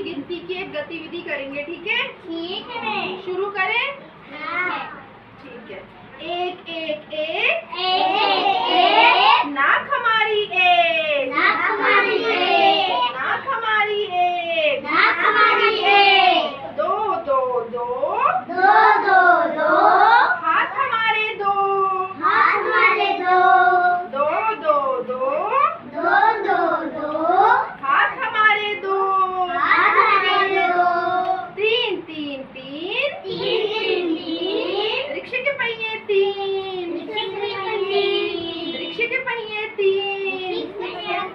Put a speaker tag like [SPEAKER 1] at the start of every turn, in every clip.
[SPEAKER 1] गिनती की एक गतिविधि करेंगे, ठीक है?
[SPEAKER 2] ठीक है।
[SPEAKER 1] शुरू करें?
[SPEAKER 2] हाँ।
[SPEAKER 1] ठीक है। एक एक एक
[SPEAKER 2] एक
[SPEAKER 1] नाक हमारी एक,
[SPEAKER 2] नाक हमारी एक,
[SPEAKER 1] नाक हमारी एक,
[SPEAKER 2] नाक हमारी एक,
[SPEAKER 1] दो दो दो
[SPEAKER 2] दो दो दो,
[SPEAKER 1] हाथ हमारे दो,
[SPEAKER 2] हाथ हमारे दो,
[SPEAKER 1] दो दो दो
[SPEAKER 2] दो दो दो,
[SPEAKER 1] हाथ हमारे दो,
[SPEAKER 2] हाथ हमारे दो,
[SPEAKER 1] तीन तीन तीन
[SPEAKER 2] तीन तीन तीन,
[SPEAKER 1] रिक्शे के पहिए तीन,
[SPEAKER 2] रिक्शे के पहिए
[SPEAKER 1] रिक्शे के पहिए तीन,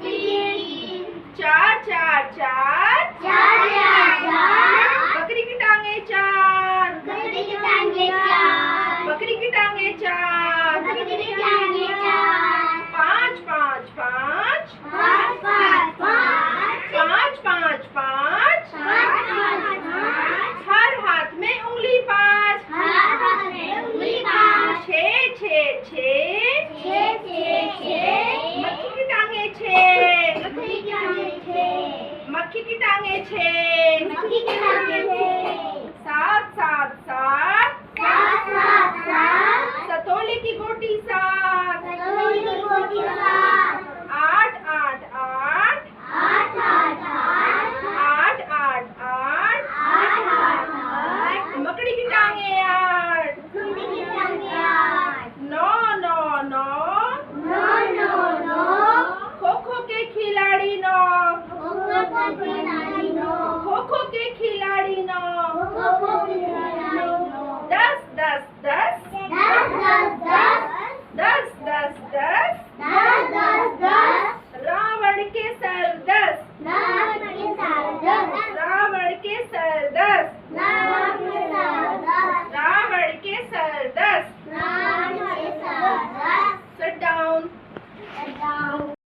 [SPEAKER 2] तीन,
[SPEAKER 1] चार चार चार
[SPEAKER 2] चार चार चार,
[SPEAKER 1] बकरी की टांगे चार,
[SPEAKER 2] बकरी की टांगे चार,
[SPEAKER 1] बकरी की टांगे चार,
[SPEAKER 2] बकरी की टांगे चार,
[SPEAKER 1] पाँच पाँच पाँच
[SPEAKER 2] पाँच पाँच पाँच,
[SPEAKER 1] पाँच पाँच पाँच
[SPEAKER 2] पाँच पाँच पाँच,
[SPEAKER 1] हर हाथ में उंगली पाँच,
[SPEAKER 2] हर हाथ में उंगली पाँच,
[SPEAKER 1] छः छः छः
[SPEAKER 2] छः छः छः,
[SPEAKER 1] मक्खी की टांगे छः,
[SPEAKER 2] बकरी की टांगे छः,
[SPEAKER 1] मक्खी की टांगे छः,
[SPEAKER 2] बकरी की टांगे छः,
[SPEAKER 1] सात सात सात
[SPEAKER 2] सात सात सात,
[SPEAKER 1] सतोले की गोटी सात,
[SPEAKER 2] सतोली की गोटी सात,
[SPEAKER 1] आठ आठ आठ
[SPEAKER 2] आठ आठ आठ,
[SPEAKER 1] आठ आठ आठ
[SPEAKER 2] आठ आठ आठ,
[SPEAKER 1] मकड़ी की टांगे आठ,
[SPEAKER 2] बकरी की टांगे आठ,
[SPEAKER 1] नौ नौ नौ
[SPEAKER 2] नौ नौ नौ,
[SPEAKER 1] खो खो के खिलाड़ी नौ,
[SPEAKER 2] खो खो की खिलाड़ी नौ,
[SPEAKER 1] खो खो के खिलाड़ी नौ,
[SPEAKER 2] खो खो की खिलाड़ी नौ,
[SPEAKER 1] दस दस दस
[SPEAKER 2] दस दस दस,
[SPEAKER 1] दस दस दस
[SPEAKER 2] दस दस दस,
[SPEAKER 1] रावण के सर दस,
[SPEAKER 2] रावण के सर दस,
[SPEAKER 1] रावण के सर दस,
[SPEAKER 2] रावण